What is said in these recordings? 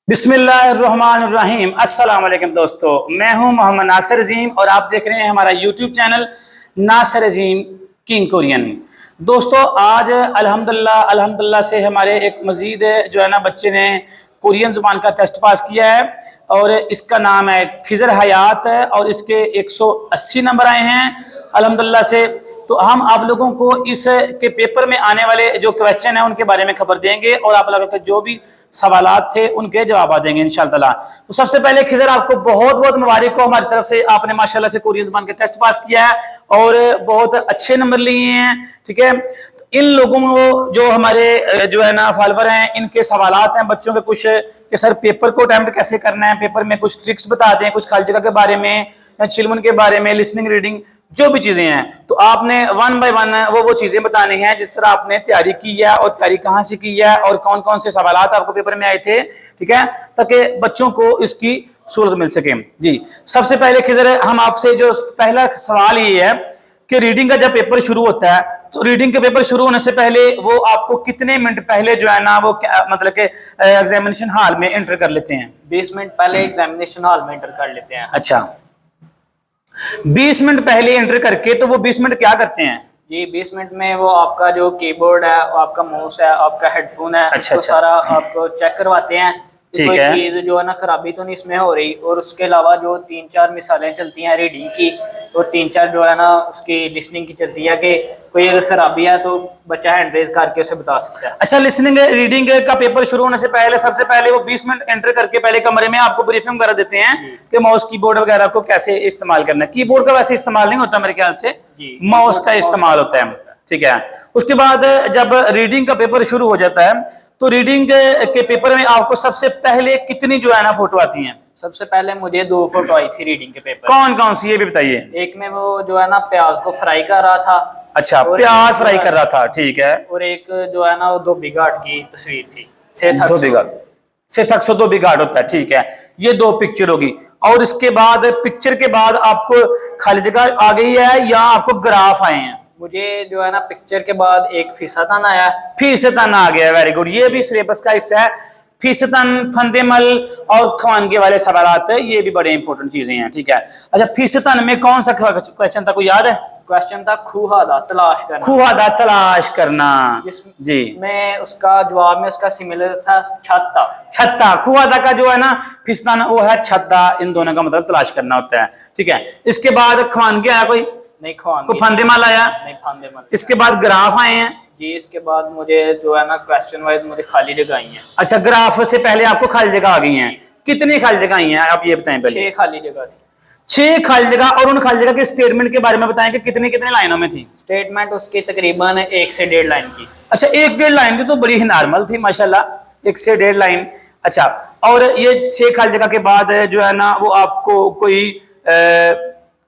बिस्मिल्लाहिर्रहमानिर्रहीम। अस्सलाम वालेकुम दोस्तों, मैं हूं मोहम्मद नासिर अजीम और आप देख रहे हैं हमारा यूट्यूब चैनल नासिर अजीम किंग कोरियन। दोस्तों आज अल्हम्दुलिल्लाह से हमारे एक मजीद जो है ना बच्चे ने कोरियन ज़ुबान का टेस्ट पास किया है और इसका नाम है खिज़र हयात और इसके 180 नंबर आए हैं अल्हम्दुलिल्लाह से। तो हम आप लोगों को इस के पेपर में आने वाले जो क्वेश्चन है उनके बारे में खबर देंगे और आप लोगों के जो भी सवालात थे उनके जवाब देंगे इंशाअल्लाह। तो सबसे पहले खिज़र आपको बहुत बहुत मुबारक हो, हमारी तरफ से आपने माशाल्लाह से कोरियन ज़ुबान के टेस्ट पास किया है और बहुत अच्छे नंबर लिए हैं। ठीक है, इन लोगों को जो हमारे जो है ना फॉलोवर हैं इनके सवालात हैं बच्चों के कुछ कि सर पेपर को अटेम्प्ट कैसे करना है, पेपर में कुछ ट्रिक्स बता दें, कुछ खाली जगह के बारे में या चिल्मन के बारे में, लिसनिंग रीडिंग जो भी चीजें हैं तो आपने वन बाय वन वो चीजें बतानी है जिस तरह आपने तैयारी की है और तैयारी कहाँ से की है और कौन कौन से सवालात आपको पेपर में आए थे। ठीक है, ताकि बच्चों को इसकी सहूलत मिल सके। जी सबसे पहले खिज़र हम आपसे जो पहला सवाल ये है कि रीडिंग का जब पेपर शुरू होता है तो रीडिंग के पेपर शुरू होने से पहले वो आपको कितने मिनट पहले जो है ना वो मतलब के एग्जामिनेशन हॉल में एंटर कर लेते हैं? 20 मिनट पहले एग्जामिनेशन हॉल में एंटर कर लेते हैं। अच्छा, 20 मिनट पहले एंटर करके तो वो 20 मिनट क्या करते हैं? जी 20 मिनट में वो आपका जो कीबोर्ड है, आपका माउस है, आपका हेडफोन है, अच्छा, अच्छा। सारा आपको चेक करवाते हैं। ठीक कोई है। चीज जो है ना खराबी तो नहीं इसमें हो रही, और उसके अलावा जो 3-4 मिसालें चलती हैं रीडिंग की और 3-4 जो है ना उसकी लिसनिंग की चलती है कि कोई अगर खराबी है तो बच्चा हैंड रेज करके उसे बता सकता है। अच्छा, लिसनिंग रीडिंग का पेपर शुरू होने से पहले सबसे पहले वो 20 मिनट एंटर करके पहले कमरे में आपको ब्रीफिंग वगैरह देते हैं कि माउस कीबोर्ड वगैरह को कैसे इस्तेमाल करना है। कीबोर्ड का वैसे इस्तेमाल नहीं होता मेरे ख्याल से, माउस का इस्तेमाल होता है। ठीक है, उसके बाद जब रीडिंग का पेपर शुरू हो जाता है तो रीडिंग के पेपर में आपको सबसे पहले कितनी जो है ना फोटो आती हैं? सबसे पहले मुझे 2 फोटो आई थी रीडिंग के पेपर। कौन कौन सी ये भी बताइए। एक में वो जो है ना प्याज को फ्राई कर रहा था। अच्छा, प्याज फ्राई कर रहा था। ठीक है। और एक जो है ना वो धोबी घाट की तस्वीर थी। धोबी घाट से थक सो धोबी घाट होता है। ठीक है, ये 2 पिक्चर होगी और इसके बाद पिक्चर के बाद आपको खाली जगह आ गई है या आपको ग्राफ आए हैं? मुझे जो है ना पिक्चर के बाद एक फीसदन आया। फीसदन आ गया, वेरी गुड। ये भी सिलेबस का हिस्सा है। फीसदन, फंदेमल और खवानगे वाले सवालात है, ये भी बड़े इंपॉर्टेंट चीजें हैं। ठीक है, अच्छा फीसदन में कौन सा क्वेश्चन था, कोई याद है? क्वेश्चन था खूहादा तलाश करना। खूहादा तलाश करना जी। मैं उसका जवाब में उसका सिमिलर था छत्ता। छत्ता, खूहादा का जो है ना फीसदन वो है छत्ता, इन दोनों का मतलब तलाश करना होता है। ठीक है, इसके बाद खवानगे आया कोई? नहीं खवानगे। कोई फंदेमल आया? नहीं फंदेमल। इसके बाद ग्राफ आए हैं? जी इसके बाद मुझे जो है ना क्वेश्चन वाइज मुझे खाली जगह आई है। अच्छा, ग्राफ से पहले आपको खाली जगह आ गई हैं। कितनी खाली जगह आई हैं आप ये बताएं पहले? 6 खाली जगह थी। 6 खाली जगह। और उन खाली जगह के स्टेटमेंट के बारे में बताएं कि कितनी कितनी लाइनों में थी? स्टेटमेंट उसकी तकरीबन 1 से 1.5 लाइन की। अच्छा, 1-1.5 लाइन की तो बड़ी ही नॉर्मल थी माशाल्लाह, 1 से 1.5 लाइन। अच्छा, और ये 6 खाली जगह के बाद जो है ना वो आपको कोई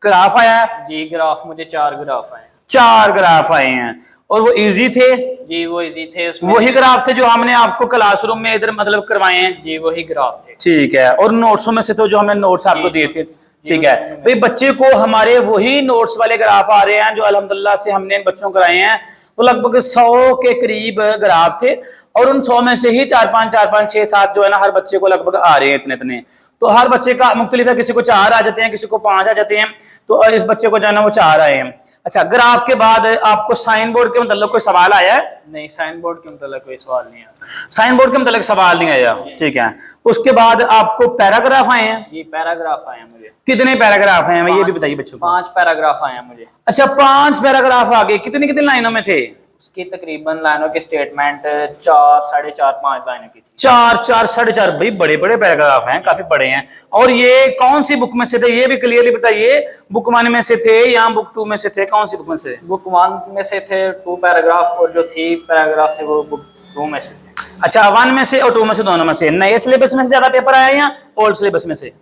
ग्राफ आया? जी ग्राफ मुझे 4 ग्राफ आए। 4 ग्राफ आए हैं और वो इजी थे? जी वो इजी थे। उसमें वही ग्राफ थे जो हमने आपको क्लासरूम में इधर मतलब करवाए हैं? जी वही ग्राफ थे। ठीक है, और नोट्सों में से तो जो हमने नोट्स आपको दिए थे। ठीक है भाई, बच्चे को हमारे वही नोट्स वाले ग्राफ आ रहे हैं जो अल्हम्दुलिल्लाह से हमने बच्चों को कराए हैं। वो लगभग 100 के करीब ग्राफ थे और उन 100 में से ही 4-5, 6-7 जो है ना हर बच्चे को लगभग आ रहे हैं इतने। तो हर बच्चे का मुख्तलिफ है, किसी को 4 आ जाते हैं, किसी को 5 आ जाते हैं, तो इस बच्चे को जो है ना वो 4 आए हैं। अच्छा, ग्राफ के बाद आपको साइन बोर्ड के मतलब कोई सवाल आया है? नहीं साइन बोर्ड के मतलब कोई सवाल नहीं आया। साइन बोर्ड के मतलब सवाल नहीं आया। ठीक है, उसके बाद आपको पैराग्राफ आए हैं? जी पैराग्राफ आए हैं मुझे। कितने पैराग्राफ हैं ये भी बताइए बच्चों को। 5 पैराग्राफ आए हैं मुझे। अच्छा, 5 पैराग्राफ आ गए। कितनी कितनी लाइनों में थे? उसकी तकरीबन लाइनों के स्टेटमेंट 4, 4.5, 5 लाइनों की थी। 4, 4.5 भाई बड़े बड़े पैराग्राफ हैं, काफी बड़े हैं। और ये कौन सी बुक में से थे ये भी क्लियरली बताइए। बुक 1 में से थे या बुक 2 में से थे? कौन सी बुक में से? बुक 1 में से थे 2 पैराग्राफ और जो 3 पैराग्राफ थे वो बुक 2 में से थे। अच्छा, 1 में से और 2 में से, दोनों में से। नए सिलेबस में से ज्यादा पेपर आया या ओल्ड सिलेबस में से?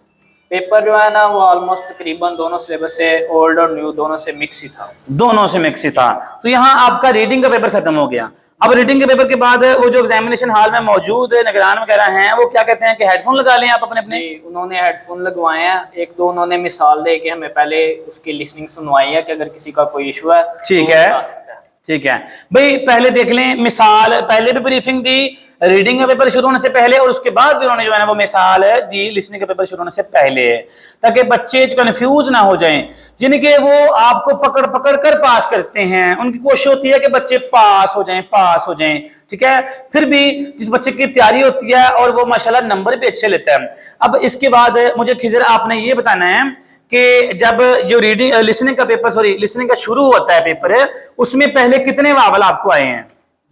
पेपर जो है ना वो ऑलमोस्ट तकरीबन दोनों सिलेबस से, ओल्ड और न्यू दोनों से मिक्स ही था। दोनों से मिक्स ही था। तो यहाँ आपका रीडिंग का पेपर खत्म हो गया। अब रीडिंग के पेपर के बाद वो जो एग्जामिनेशन हॉल में मौजूद निगरान वगैरह हैं वो क्या कहते हैं कि हेडफोन लगा लें आप अपने? उन्होंने हेडफोन लगवाए हैं। 1-2 उन्होंने मिसाल दे के हमें पहले उसकी लिसनिंग सुनवाई है कि अगर किसी का कोई इशू है ठीक तो है, बता सकता है। ठीक है भाई, पहले देख लें मिसाल, पहले भी ब्रीफिंग दी रीडिंग का पेपर शुरू होने से पहले, और उसके बाद भी उन्होंने जो है ना वो मिसाल दी लिसनिंग का पेपर शुरू होने से पहले, ताकि बच्चे जो कंफ्यूज ना हो जाएं, जिनके वो आपको पकड़ पकड़ कर पास करते हैं। उनकी कोशिश होती है कि बच्चे पास हो जाएं, पास हो जाएं, ठीक है। फिर भी जिस बच्चे की तैयारी होती है और वो माशाल्लाह नंबर भी अच्छे लेता है। अब इसके बाद मुझे खिजर आपने ये बताना है कि जब जो रीडिंग लिसनिंग का पेपर, सॉरी लिसनिंग का शुरू होता है पेपर है, उसमें पहले कितने वावल आपको आए हैं?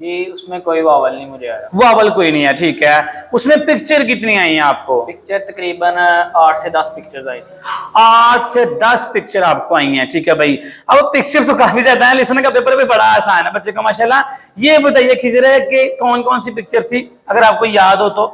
जी उसमें कोई वावल नहीं मुझे आया। वावल कोई नहीं है, ठीक है। उसमें पिक्चर कितनी आई हैं आपको? पिक्चर तकरीबन 8 से 10 पिक्चर्स आई थी। 8 से 10 पिक्चर आपको आई हैं, ठीक है भाई। अब पिक्चर तो काफी ज्यादा है, लिसनिंग का पेपर भी बड़ा आसान है बच्चे का माशाल्लाह। ये बताइए खिजर कि कौन कौन सी पिक्चर थी, अगर आपको याद हो तो?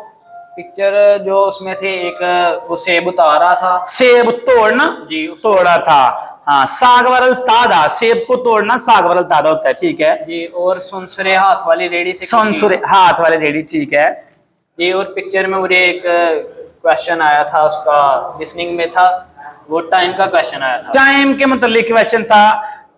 पिक्चर जो उसमें थे, एक वो सेब उतारा था, सेब तोड़ना जी तोड़ा था, हाँ। साग वरल तादा, सेब को तोड़ना साग वरल तादा होता है, ठीक है जी। और सुनसुरे हाथ वाली रेडी से सुनसुरे हाथ वाले रेडी, ठीक है जी। और पिक्चर में मुझे एक क्वेश्चन आया था, उसका लिसनिंग में था, वो टाइम का क्वेश्चन आया था। टाइम के मतलब क्वेश्चन था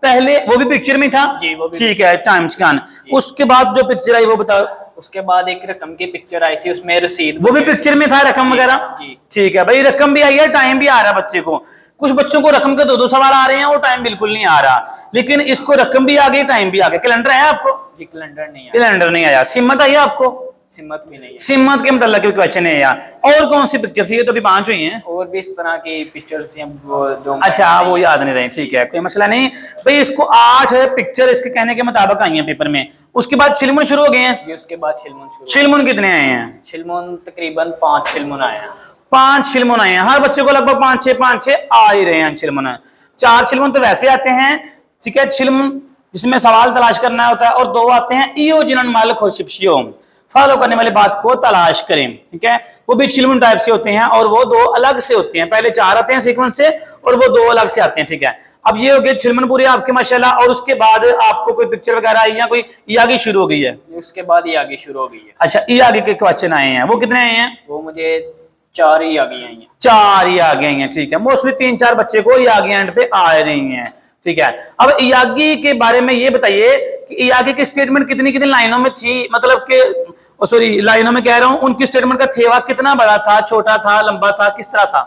पहले, वो भी पिक्चर में था जी, वो भी ठीक है, टाइम स्कैन। उसके बाद जो पिक्चर आई वो बताओ। उसके बाद एक रकम की पिक्चर आई थी, उसमें रसीद, वो भी पिक्चर में था, रकम वगैरह, जी। ठीक है भाई। रकम भी आई है, टाइम भी आ रहा है बच्चे को। कुछ बच्चों को रकम के दो सवाल आ रहे हैं और टाइम बिल्कुल नहीं आ रहा, लेकिन इसको रकम भी आ गई, टाइम भी आ गया। कैलेंडर आया आपको? जी कैलेंडर नहीं आया। कैलेंडर नहीं आया। सिम्मत आई आपको? सिमत भी नहीं है। सिम्मत के मतलब के क्वेश्चन है यार। और कौन सी पिक्चर थी? ये तो अभी 5 हुई हैं। और भी इस तरह की पिक्चर्स थी, वो जो अच्छा वो याद नहीं रही, ठीक है कोई मसला नहीं भाई। इसको 8 पिक्चर इसके कहने के मुताबिक आई हैं पेपर में। उसके बाद छिलमुन शुरू हो गए हैं जी। उसके बाद छिलमुन शुरू। छिलमुन कितने आए हैं? छिलमुन तकरीबन 5 छिलमुन आए हैं। 5 छिलमुन आए हैं। हर बच्चे को लगभग 5-6 आ ही रहे हैं छिलमुन। 4 छिलमुन तो वैसे आते हैं, ठीक है। छिलमुन जिसमें सवाल तलाश करना होता है, और 2 आते हैं ईओ जिनन माल खोशिप्शियो, फॉलो करने वाली बात को तलाश करें, ठीक है। वो भी छिलमुन टाइप से होते हैं, और वो 2 अलग से होते हैं। पहले 4 आते हैं सीक्वेंस से, और वो 2 अलग से आते हैं, ठीक है। अब ये हो गए छिलमुन पूरे आपके माशाल्लाह। और उसके बाद आपको कोई पिक्चर वगैरह आई या कोई ई आगे शुरू हो गई है? उसके बाद ये आगे शुरू हो गई है। अच्छा ई आगे के क्वेश्चन आए हैं, वो कितने आए हैं? वो मुझे 4 ही आगे आई हैं। 4 ही आगे आई हैं, ठीक है। मोस्टली 3-4 बच्चे को ई आगे एंड पे आ रही हैं, ठीक है। अब इयागी के बारे में ये बताइए कि इयागी की स्टेटमेंट कितनी कितनी लाइनों में थी, मतलब कि सॉरी लाइनों में कह रहा हूं, उनकी स्टेटमेंट का थेवा कितना बड़ा था, छोटा था, लंबा था, किस तरह था?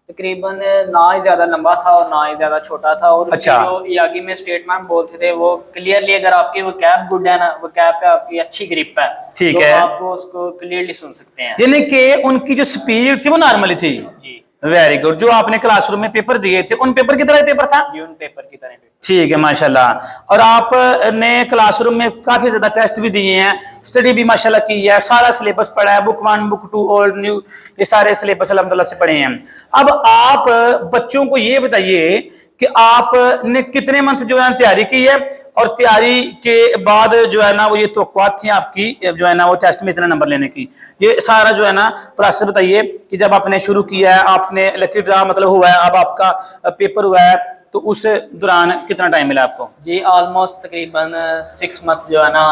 तकरीबन ना ही ज्यादा लंबा था और ना ही ज्यादा छोटा था। और अच्छा। जो इयागी में स्टेटमेंट बोलते थे वो क्लियरली, अगर आपकी वो कैप गुड है ना, वो कैप पे आपकी अच्छी ग्रिप है, ठीक तो है, आपको उसको क्लियरली सुन सकते हैं। यानी कि उनकी जो स्पीड थी वो नॉर्मली थी। जी वेरी गुड। जो आपने क्लासरूम में पेपर दिए थे उन पेपर की तरह पेपर था? जी, उन पेपर की तरह पेपर। ठीक है माशाल्लाह। और आपने क्लासरूम में काफी ज्यादा टेस्ट भी दिए हैं, स्टडी भी माशाल्लाह की है, सारा सिलेबस पढ़ा है, बुक 1 बुक 2 ओल्ड न्यू, ये सारे सिलेबस अल्हम्दुलिल्लाह से पढ़े हैं। अब आप बच्चों को ये बताइए कि आपने कितने मंथ जो है तैयारी की है, और तैयारी के बाद जो है ना वो ये तवक्कुआत थी आपकी जो है ना वो टेस्ट में इतना नंबर लेने की, ये सारा जो है ना प्रोसेस बताइए कि जब आपने शुरू किया है, आपने लकी ड्रा मतलब हुआ है, अब आपका पेपर हुआ है, तो उस दौरान कितना टाइम मिला आपको? जी ऑलमोस्ट तकरीबन 6 मंथ जो है ना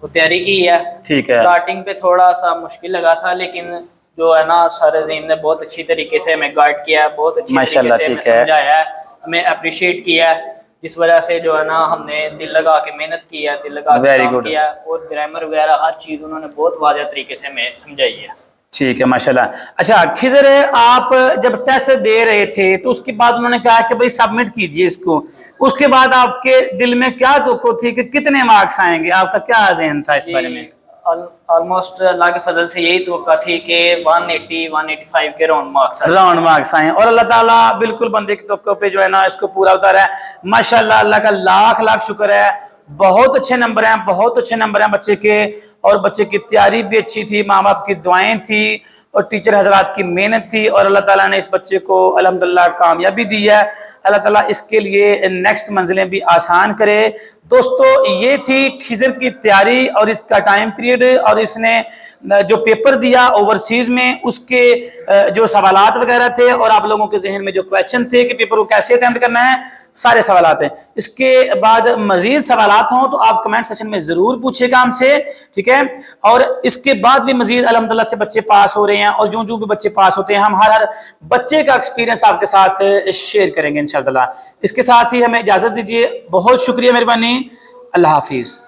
वो तैयारी की है। ठीक है। स्टार्टिंग पे थोड़ा सा मुश्किल लगा था, लेकिन जो है ना सर अजीम ने बहुत अच्छी तरीके से हमें गाइड किया है, बहुत अच्छी तरीके से हमें समझाया है, हमें अप्रिशिएट किया है, जिस वजह से जो है ना हमने दिल लगा के मेहनत की है, दिल लगा के काम किया, और ग्रामर वगैरह हर चीज़ उन्होंने बहुत वाज़ेह तरीके से हमें समझाई है। ठीक है माशाल्लाह। अच्छा खिजर, आप जब टेस्ट दे रहे थे तो उसके बाद उन्होंने कहा कि भाई सबमिट कीजिए इसको, उसके बाद आपके दिल में क्या तवक्को थी कि कितने मार्क्स आएंगे, आपका क्या ज़हन था इस बारे में? ऑलमोस्ट अल्लाह के फजल से यही तवक्का थी कि 180-185 के राउंड मार्क्स आए, और अल्लाह ताला बिल्कुल बंदे के तवक्को पे जो है ना इसको पूरा उतारा है माशाल्लाह। अल्लाह का लाख लाख शुक्र है, बहुत अच्छे नंबर हैं, बहुत अच्छे नंबर हैं बच्चे के, और बच्चे की तैयारी भी अच्छी थी, माँ बाप की दुआएं थी, और टीचर हजरात की मेहनत थी, और अल्लाह ताला ने इस बच्चे को अल्हम्दुलिल्लाह कामयाबी दी है। अल्लाह ताला इसके लिए नेक्स्ट मंजिलें भी आसान करे। दोस्तों ये थी खिजर की तैयारी और इसका टाइम पीरियड, और इसने जो पेपर दिया ओवरसीज में उसके जो सवालात वगैरह थे, और आप लोगों के जहन में जो क्वेश्चन थे कि पेपर को कैसे अटेम्प्ट करना है, सारे सवालात हैं। इसके बाद मजीद सवालात हों तो आप कमेंट सेक्शन में जरूर पूछिएगा हमसे, ठीक है। और इसके बाद भी मजीद अल्हम्दुलिल्लाह से बच्चे पास हो रहे हैं, और जो जो भी बच्चे पास होते हैं हम हर बच्चे का एक्सपीरियंस आपके साथ शेयर करेंगे इंशाअल्लाह। इसके साथ ही हमें इजाजत दीजिए, बहुत शुक्रिया, मेहरबानी, अल्लाह हाफिज़।